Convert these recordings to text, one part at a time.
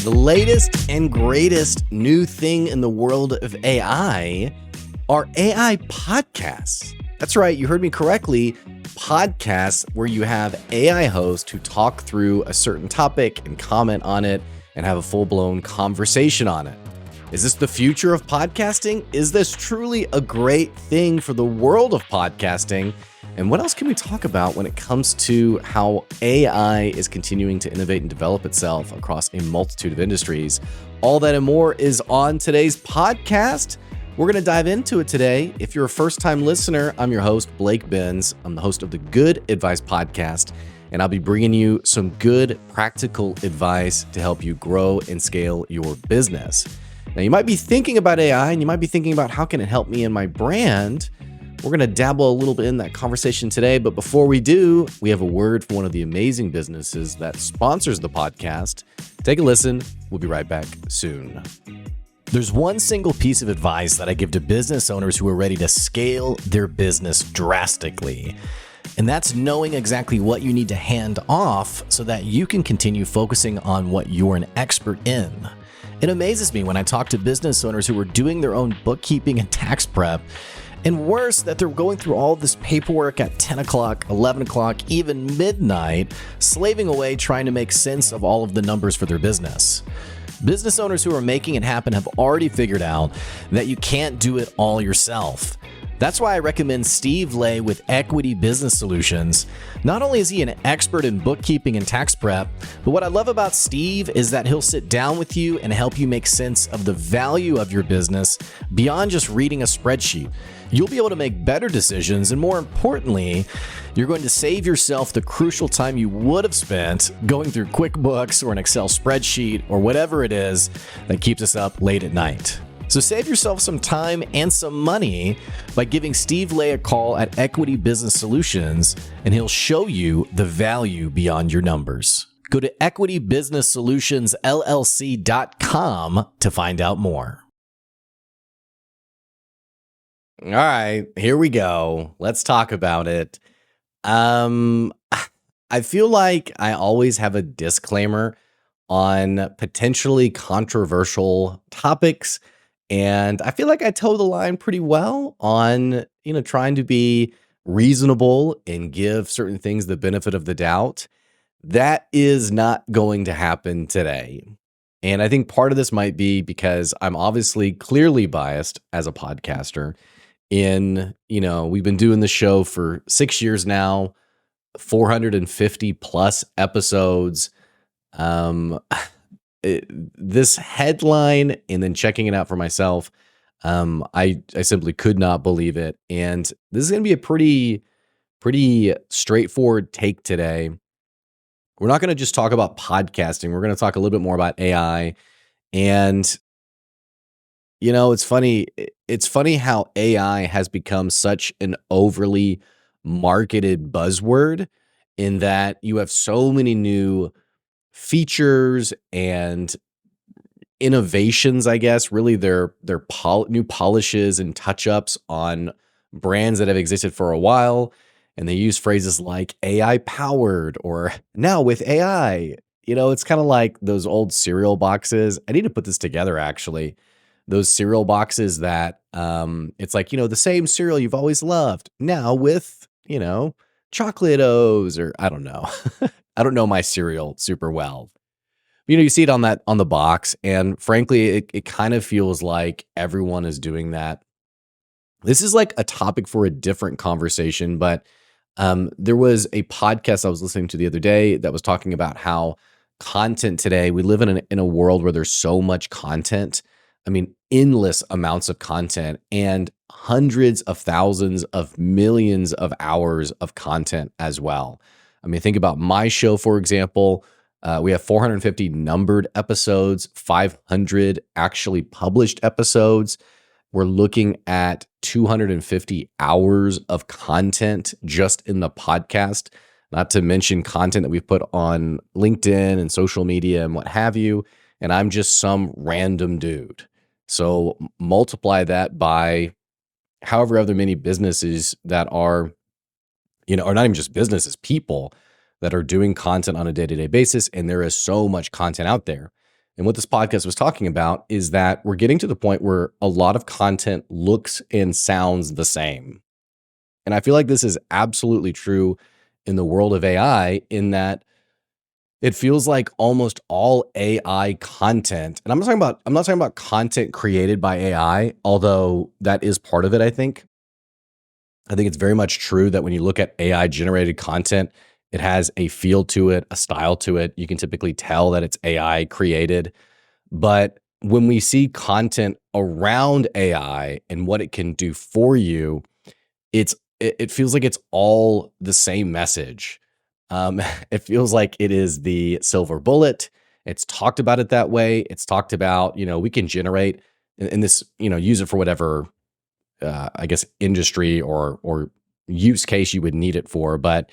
The latest and greatest new thing in the world of AI are AI podcasts. That's right, you heard me correctly. Podcasts where you have AI hosts who talk through a certain topic and comment on it and have a full-blown conversation on it. Is this the future of podcasting? Is this truly a great thing for the world of podcasting? And what else can we talk about when it comes to how AI is continuing to innovate and develop itself across a multitude of industries? All that and more is on today's podcast. We're going to dive into it today. If you're a first-time listener, I'm your host, Blake Benz. I'm the host of the Good Advice Podcast, and I'll be bringing you some good, practical advice to help you grow and scale your business. Now, you might be thinking about AI, and you might be thinking about how can it help me in my brand. We're going to dabble a little bit in that conversation today, but before we do, we have a word from one of the amazing businesses that sponsors the podcast. Take a listen. We'll be right back soon. There's one single piece of advice that I give to business owners who are ready to scale their business drastically, and that's knowing exactly what you need to hand off so that you can continue focusing on what you're an expert in. It amazes me when I talk to business owners who are doing their own bookkeeping and tax prep, and worse, that they're going through all this paperwork at 10 o'clock, 11 o'clock, even midnight, slaving away trying to make sense of all of the numbers for their business. Business owners who are making it happen have already figured out that you can't do it all yourself. That's why I recommend Steve Lay with Equity Business Solutions. Not only is he an expert in bookkeeping and tax prep, but what I love about Steve is that he'll sit down with you and help you make sense of the value of your business beyond just reading a spreadsheet. You'll be able to make better decisions, and more importantly, you're going to save yourself the crucial time you would have spent going through QuickBooks or an Excel spreadsheet or whatever it is that keeps us up late at night. So save yourself some time and some money by giving Steve Lay a call at Equity Business Solutions, and he'll show you the value beyond your numbers. Go to equitybusinesssolutionsllc.com to find out more. All right, here we go. Let's talk about it. I feel like I always have a disclaimer on potentially controversial topics. And I feel like I toe the line pretty well on, trying to be reasonable and give certain things the benefit of the doubt. That is not going to happen today. And I think part of this might be because I'm obviously clearly biased as a podcaster we've been doing the show for 6 years now, 450 plus episodes. This headline and then checking it out for myself, I simply could not believe it. And this is going to be a pretty straightforward take today. We're not going to just talk about podcasting. We're going to talk a little bit more about AI. And it's funny. It's funny how AI has become such an overly marketed buzzword in that you have so many new features and innovations, I guess, really they're new polishes and touch-ups on brands that have existed for a while. And they use phrases like AI powered or now with AI. It's kind of like those old cereal boxes. I need to put this together, actually. Those cereal boxes that it's like, the same cereal you've always loved now with, chocolate O's or I don't know. I don't know my cereal super well. You see it on the box, and frankly, it kind of feels like everyone is doing that. This is like a topic for a different conversation, but there was a podcast I was listening to the other day that was talking about how content today, we live in a world where there's so much content. I mean, endless amounts of content and hundreds of thousands of millions of hours of content as well. I mean, think about my show, for example. We have 450 numbered episodes, 500 actually published episodes. We're looking at 250 hours of content just in the podcast, not to mention content that we've put on LinkedIn and social media and what have you. And I'm just some random dude. So multiply that by however other many businesses that are, or not even just businesses, people that are doing content on a day-to-day basis. And there is so much content out there. And what this podcast was talking about is that we're getting to the point where a lot of content looks and sounds the same. And I feel like this is absolutely true in the world of AI, in that it feels like almost all AI content, and I'm not talking about content created by AI, although that is part of it, I think. I think it's very much true that when you look at AI generated content, it has a feel to it, a style to it. You can typically tell that it's AI created. But when we see content around AI and what it can do for you, it feels like it's all the same message. It feels like it is the silver bullet. It's talked about it that way. It's talked about, we can generate in this, use it for whatever, I guess, industry or use case you would need it for, but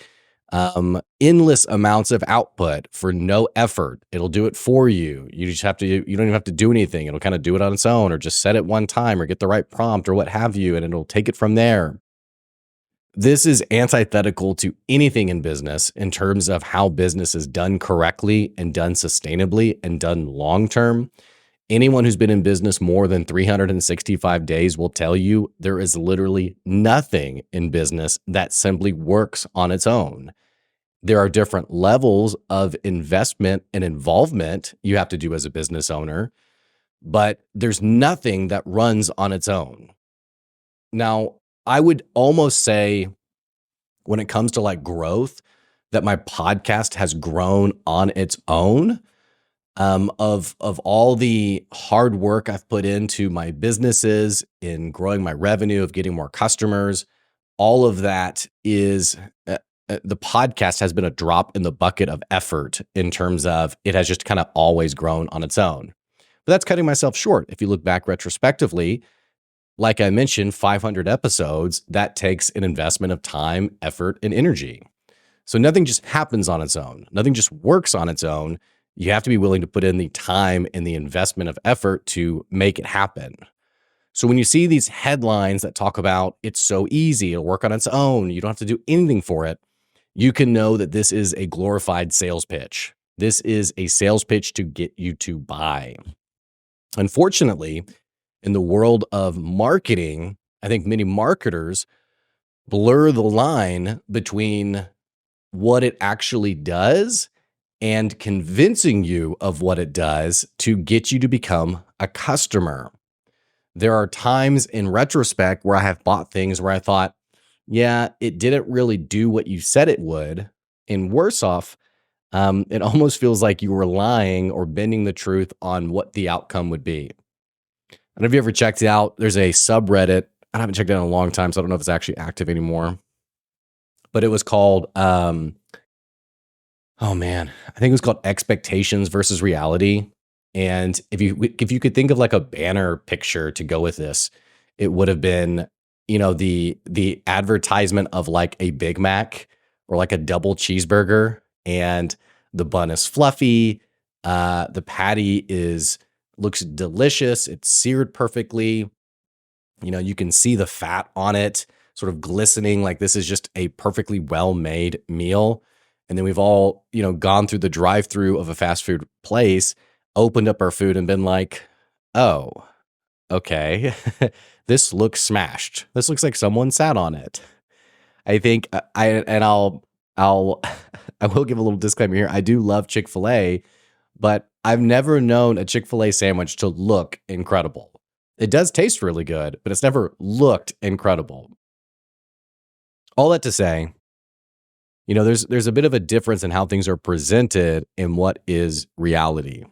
endless amounts of output for no effort. It'll do it for you. You don't even have to do anything. It'll kind of do it on its own, or just set it one time or get the right prompt or what have you, and it'll take it from there. This is antithetical to anything in business in terms of how business is done correctly and done sustainably and done long term. Anyone who's been in business more than 365 days will tell you there is literally nothing in business that simply works on its own. There are different levels of investment and involvement you have to do as a business owner, but there's nothing that runs on its own. Now, I would almost say, when it comes to like growth, that my podcast has grown on its own. Of all the hard work I've put into my businesses, in growing my revenue, of getting more customers, all of that is the podcast has been a drop in the bucket of effort, in terms of it has just kind of always grown on its own. But that's cutting myself short. If you look back retrospectively, like I mentioned, 500 episodes, that takes an investment of time, effort, and energy. So nothing just happens on its own. Nothing just works on its own. You have to be willing to put in the time and the investment of effort to make it happen. So when you see these headlines that talk about it's so easy, it'll work on its own, you don't have to do anything for it, you can know that this is a glorified sales pitch. This is a sales pitch to get you to buy. Unfortunately, in the world of marketing, I think many marketers blur the line between what it actually does and convincing you of what it does to get you to become a customer. There are times in retrospect where I have bought things where I thought, yeah, it didn't really do what you said it would. And worse off, it almost feels like you were lying or bending the truth on what the outcome would be. I don't know if you ever checked it out. There's a subreddit. I haven't checked it out in a long time, so I don't know if it's actually active anymore. But it was called, oh man, I think it was called Expectations versus Reality. And if you could think of like a banner picture to go with this, it would have been, the advertisement of like a Big Mac or like a double cheeseburger, and the bun is fluffy. The patty looks delicious. It's seared perfectly. You can see the fat on it sort of glistening, like this is just a perfectly well-made meal. And then we've all, gone through the drive-through of a fast food place, opened up our food and been like, oh, okay, this looks smashed. This looks like someone sat on it. I think I'll I will give a little disclaimer here. I do love Chick-fil-A, but I've never known a Chick-fil-A sandwich to look incredible. It does taste really good, but it's never looked incredible. All that to say, there's a bit of a difference in how things are presented and what is reality.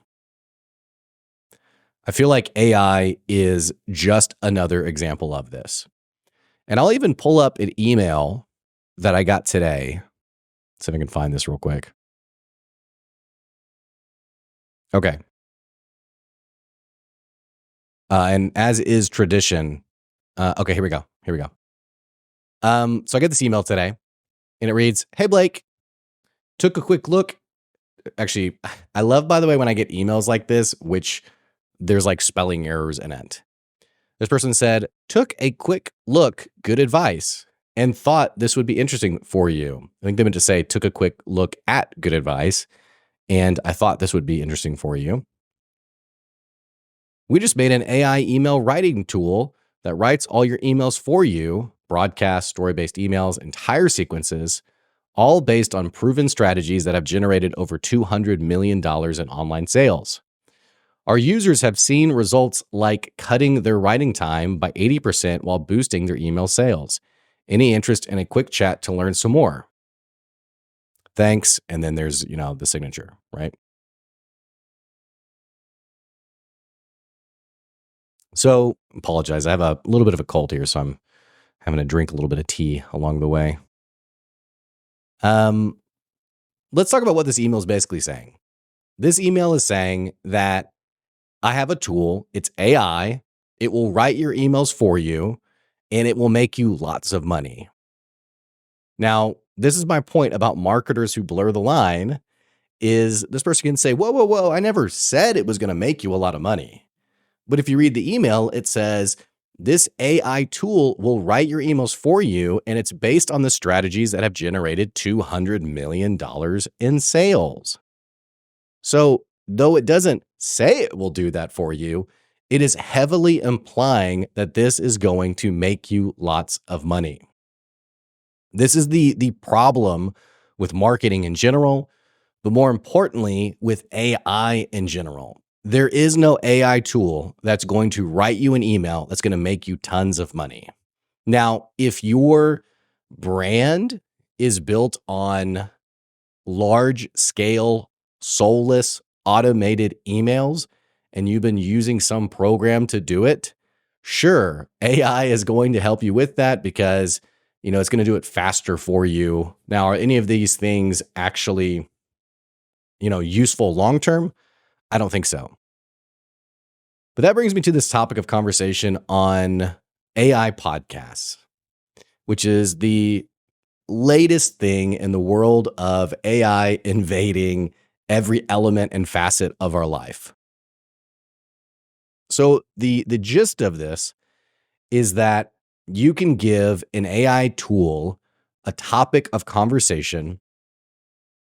I feel like AI is just another example of this. And I'll even pull up an email that I got today. Let's see if I can find this real quick. Okay. And as is tradition, okay, here we go. So I get this email today, and it reads, "Hey Blake, took a quick look." Actually, I love, by the way, when I get emails like this, which there's like spelling errors in it. This person said, "Took a quick look, good advice, and thought this would be interesting for you." I think they meant to say, "Took a quick look at good advice, and I thought this would be interesting for you." We just made an AI email writing tool that writes all your emails for you, broadcast, story-based emails, entire sequences, all based on proven strategies that have generated over $200 million in online sales. Our users have seen results like cutting their writing time by 80% while boosting their email sales. Any interest in a quick chat to learn some more? Thanks. And then there's, the signature, right? So, apologize. I have a little bit of a cold here, so I'm having to drink a little bit of tea along the way. Um, let's talk about what this email is basically saying. This email is saying that I have a tool, it's AI, it will write your emails for you, and it will make you lots of money. Now, this is my point about marketers who blur the line is this person can say, whoa, whoa, whoa, I never said it was going to make you a lot of money. But if you read the email, it says this AI tool will write your emails for you, and it's based on the strategies that have generated $200 million in sales. So, though it doesn't say it will do that for you, it is heavily implying that this is going to make you lots of money. This is the problem with marketing in general, but more importantly, with AI in general. There is no AI tool that's going to write you an email that's going to make you tons of money. Now, if your brand is built on large scale, soulless, automated emails, and you've been using some program to do it, sure, AI is going to help you with that because, it's going to do it faster for you. Now, are any of these things actually, useful long term? I don't think so. But that brings me to this topic of conversation on AI podcasts, which is the latest thing in the world of AI invading every element and facet of our life. So the gist of this is that you can give an AI tool a topic of conversation,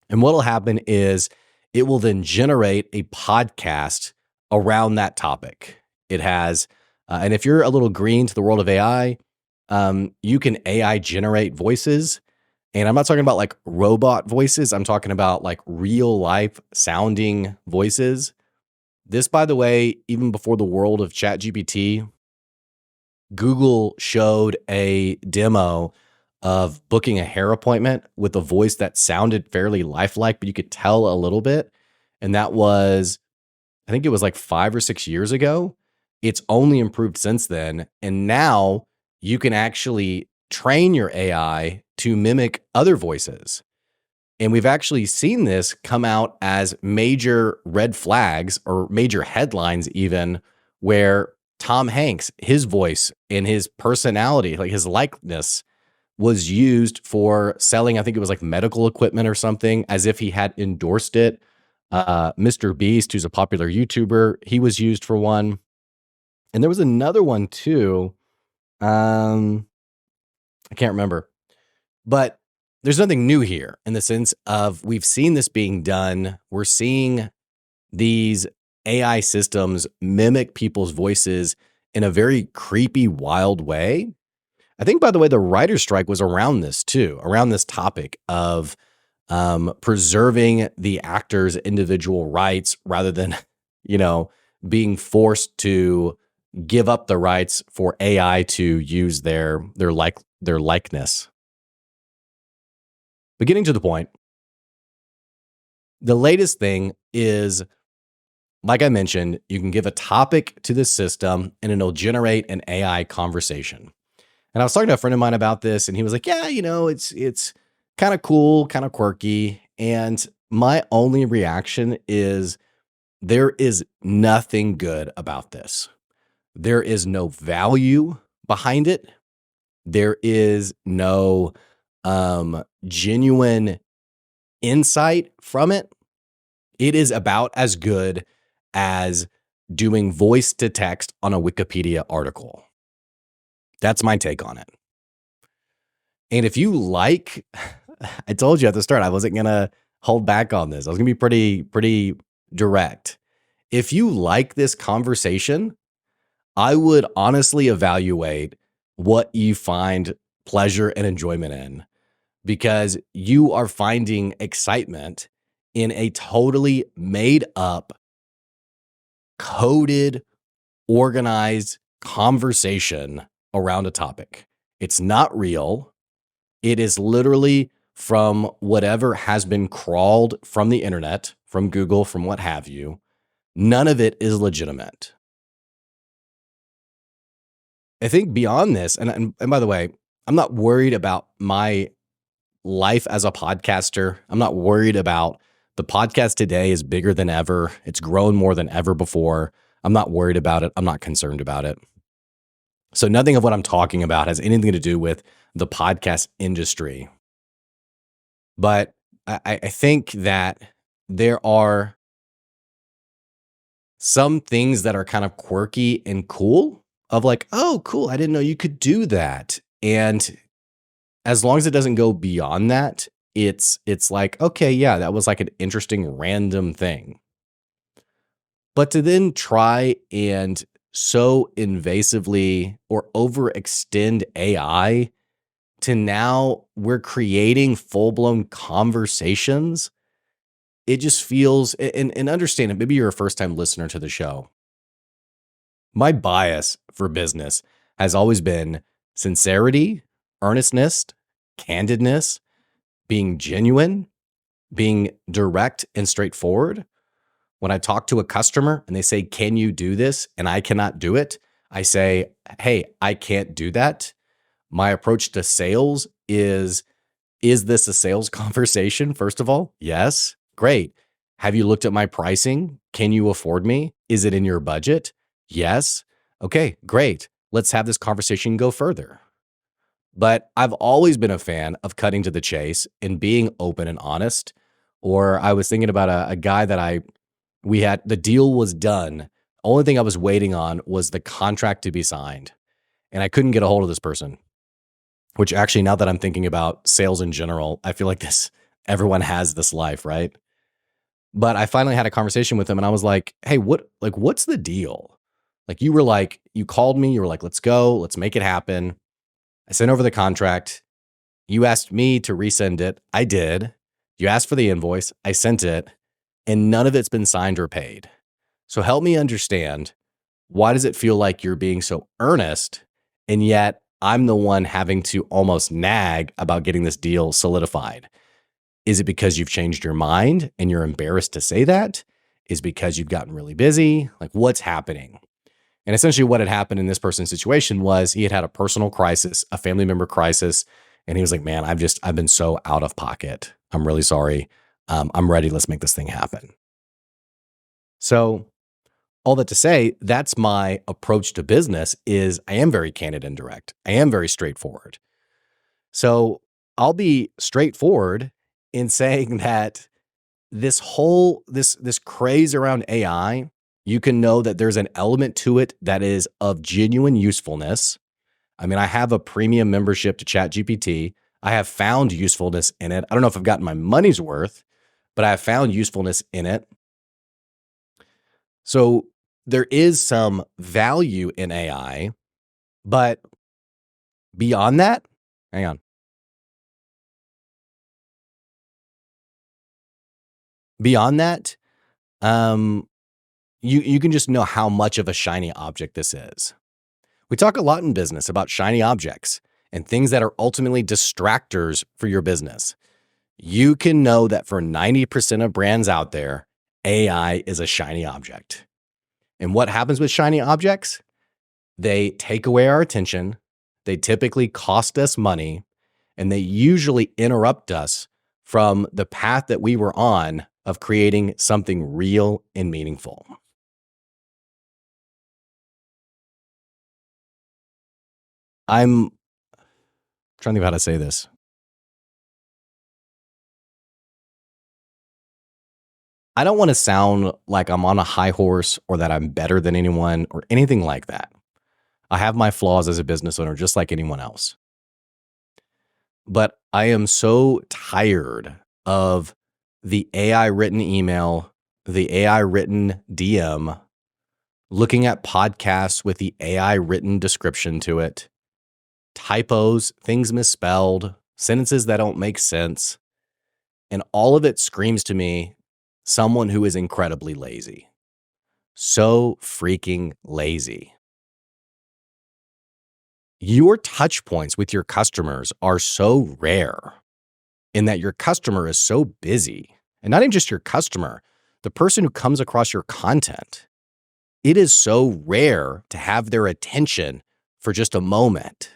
and what'll happen is it will then generate a podcast around that topic. It has, and if you're a little green to the world of AI, you can AI generate voices. And I'm not talking about like robot voices. I'm talking about like real life sounding voices. This, by the way, even before the world of ChatGPT, Google showed a demo of booking a hair appointment with a voice that sounded fairly lifelike, but you could tell a little bit. And that was, I think it was like 5 or 6 years ago. It's only improved since then. And now you can actually train your AI to mimic other voices. And we've actually seen this come out as major red flags or major headlines, even where Tom Hanks, his voice and his personality, like his likeness, was used for selling, I think it was like medical equipment or something, as if he had endorsed it. Mr. Beast, who's a popular YouTuber, he was used for one. And there was another one too. I can't remember. But there's nothing new here in the sense of we've seen this being done. We're seeing these AI systems mimic people's voices in a very creepy, wild way. I think, by the way, the writer's strike was around this too, around this topic of preserving the actor's individual rights rather than, being forced to give up the rights for AI to use their likeness. But getting to the point, the latest thing is, like I mentioned, you can give a topic to the system and it'll generate an AI conversation. And I was talking to a friend of mine about this, and he was like, yeah, it's kind of cool, kind of quirky. And my only reaction is there is nothing good about this. There is no value behind it. There is no genuine insight from it. It is about as good as doing voice to text on a Wikipedia article. That's my take on it. And if you like, I told you at the start, I wasn't going to hold back on this. I was going to be pretty direct. If you like this conversation, I would honestly evaluate what you find pleasure and enjoyment in, because you are finding excitement in a totally made up, coded, organized conversation around a topic. It's not real. It is literally from whatever has been crawled from the internet, from Google, from what have you. None of it is legitimate. I think beyond this, and by the way, I'm not worried about my life as a podcaster. I'm not worried about the podcast today is bigger than ever. It's grown more than ever before. I'm not worried about it. I'm not concerned about it. So nothing of what I'm talking about has anything to do with the podcast industry. But I think that there are some things that are kind of quirky and cool, of like, oh, cool, I didn't know you could do that. And as long as it doesn't go beyond that, it's like, okay, yeah, that was like an interesting random thing. But to then try and so invasively or overextend AI to now we're creating full-blown conversations, it just feels, and understand it, maybe you're a first-time listener to the show. My bias for business has always been sincerity, earnestness, candidness, being genuine, being direct and straightforward. When I talk to a customer and they say, "Can you do this?" and I cannot do it, I say, "Hey, I can't do that." My approach to sales is this a sales conversation? First of all, yes. Great. Have you looked at my pricing? Can you afford me? Is it in your budget? Yes. Okay, great. Let's have this conversation go further. But I've always been a fan of cutting to the chase and being open and honest. Or I was thinking about a guy that we had, the deal was done. Only thing I was waiting on was the contract to be signed. And I couldn't get a hold of this person, which actually, now that I'm thinking about sales in general, I feel like everyone has this life, right? But I finally had a conversation with him and I was like, "Hey, what's the deal?" Like, you called me, you were like, "Let's go, let's make it happen." I sent over the contract. You asked me to resend it. I did. You asked for the invoice. I sent it, and none of it's been signed or paid. So help me understand, why does it feel like you're being so earnest, and yet I'm the one having to almost nag about getting this deal solidified? Is it because you've changed your mind and you're embarrassed to say that? Is it because you've gotten really busy? Like, what's happening? And essentially what had happened in this person's situation was he had a personal crisis, a family member crisis. And he was like, "Man, I've been so out of pocket. I'm really sorry. I'm ready. Let's make this thing happen." So all that to say, that's my approach to business. Is I am very candid and direct. I am very straightforward. So I'll be straightforward in saying that this craze around AI, you can know that there's an element to it that is of genuine usefulness. I mean, I have a premium membership to ChatGPT. I have found usefulness in it. I don't know if I've gotten my money's worth, but I have found usefulness in it. So there is some value in AI, but beyond that, hang on. Beyond that, um, you can just know how much of a shiny object this is. We talk a lot in business about shiny objects and things that are ultimately distractors for your business. You can know that for 90% of brands out there, AI is a shiny object. And what happens with shiny objects? They take away our attention. They typically cost us money, and they usually interrupt us from the path that we were on of creating something real and meaningful. I'm trying to think of how to say this. I don't want to sound like I'm on a high horse or that I'm better than anyone or anything like that. I have my flaws as a business owner, just like anyone else. But I am so tired of the AI written email the AI written DM, looking at podcasts with the AI written description to it, typos, things misspelled, sentences that don't make sense. And all of it screams to me someone who is incredibly lazy. So freaking lazy. Your touch points with your customers are so rare in that your customer is so busy. And not even just your customer, the person who comes across your content. It is so rare to have their attention for just a moment.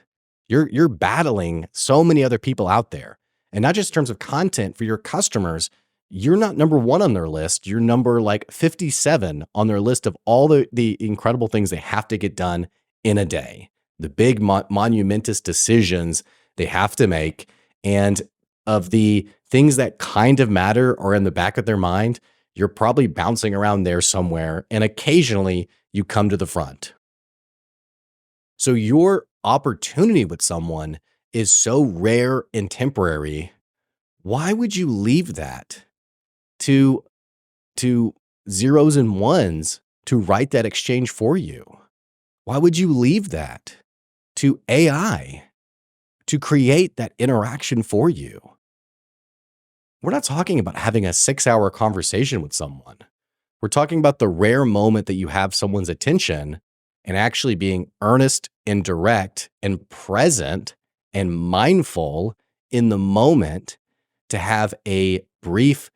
You're battling so many other people out there. And not just in terms of content for your customers, you're not number one on their list. You're number like 57 on their list of all the incredible things they have to get done in a day. The big monumentous decisions they have to make. And of the things that kind of matter or in the back of their mind, you're probably bouncing around there somewhere. And occasionally you come to the front. So your opportunity with someone is so rare and temporary. Why would you leave that to zeros and ones to write that exchange for you? Why would you leave that to AI to create that interaction for you? We're not talking about having a 6-hour conversation with someone. We're talking about the rare moment that you have someone's attention and actually being earnest and direct and present and mindful in the moment to have a brief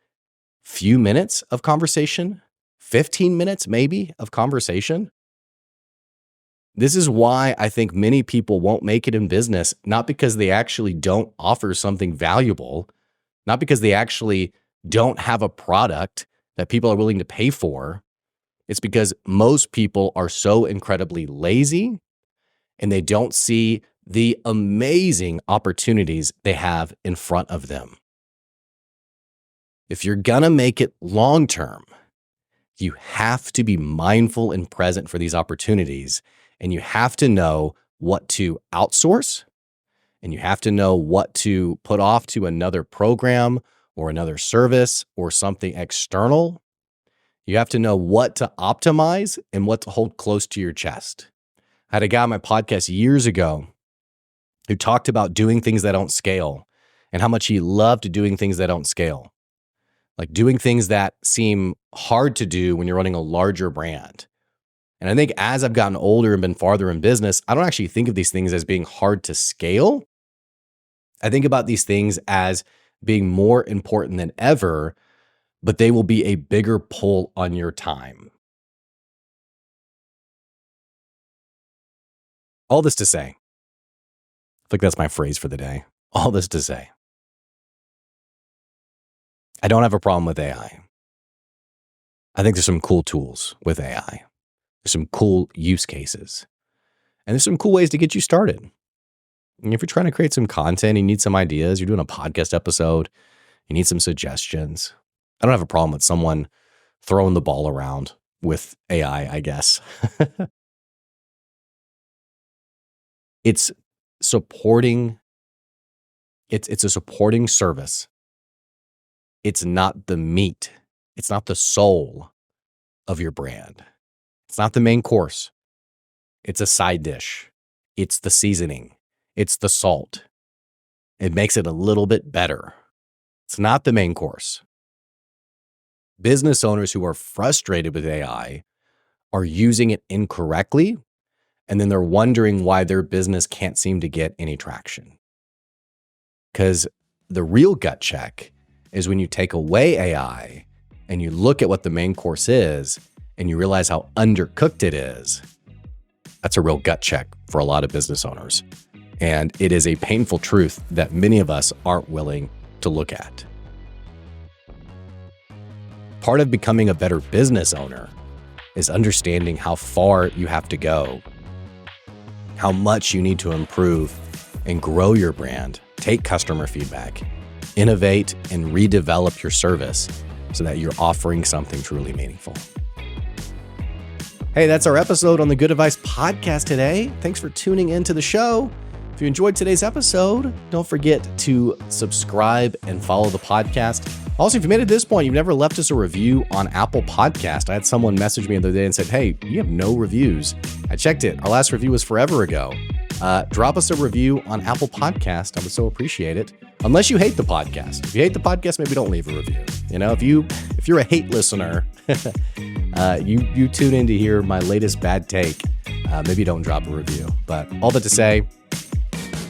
few minutes of conversation, 15 minutes maybe of conversation. This is why I think many people won't make it in business, not because they actually don't offer something valuable, not because they actually don't have a product that people are willing to pay for. It's because most people are so incredibly lazy and they don't see the amazing opportunities they have in front of them. If you're gonna make it long-term, you have to be mindful and present for these opportunities, and you have to know what to outsource, and you have to know what to put off to another program or another service or something external. You have to know what to optimize and what to hold close to your chest. I had a guy on my podcast years ago who talked about doing things that don't scale and how much he loved doing things that don't scale. Like doing things that seem hard to do when you're running a larger brand. And I think as I've gotten older and been farther in business, I don't actually think of these things as being hard to scale. I think about these things as being more important than ever, but they will be a bigger pull on your time. All this to say, I think that's my phrase for the day. All this to say, I don't have a problem with AI. I think there's some cool tools with AI. There's some cool use cases. And there's some cool ways to get you started. And if you're trying to create some content, you need some ideas, you're doing a podcast episode, you need some suggestions. I don't have a problem with someone throwing the ball around with AI, I guess. It's supporting, it's a supporting service. It's not the meat. It's not the soul of your brand. It's not the main course. It's a side dish. It's the seasoning. It's the salt. It makes it a little bit better. It's not the main course. Business owners who are frustrated with AI are using it incorrectly, and then they're wondering why their business can't seem to get any traction. Because the real gut check is when you take away AI and you look at what the main course is and you realize how undercooked it is. That's a real gut check for a lot of business owners. And it is a painful truth that many of us aren't willing to look at. Part of becoming a better business owner is understanding how far you have to go, how much you need to improve and grow your brand, take customer feedback, innovate and redevelop your service so that you're offering something truly meaningful. Hey, that's our episode on the Good Advice Podcast today. Thanks for tuning into the show. If you enjoyed today's episode, don't forget to subscribe and follow the podcast Also, if you made it to this point, you've never left us a review on Apple Podcast. I had someone message me the other day and said, hey, you have no reviews. I checked it. Our last review was forever ago. Drop us a review on Apple Podcast. I would so appreciate it. Unless you hate the podcast. If you hate the podcast, maybe don't leave a review. You know, if you're a hate listener, you tune in to hear my latest bad take. Maybe don't drop a review. But all that to say,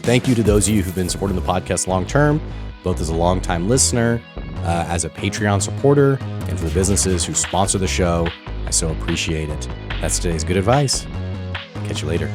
thank you to those of you who've been supporting the podcast long term, both as a longtime listener, as a Patreon supporter, and for the businesses who sponsor the show. I so appreciate it. That's today's good advice. Catch you later.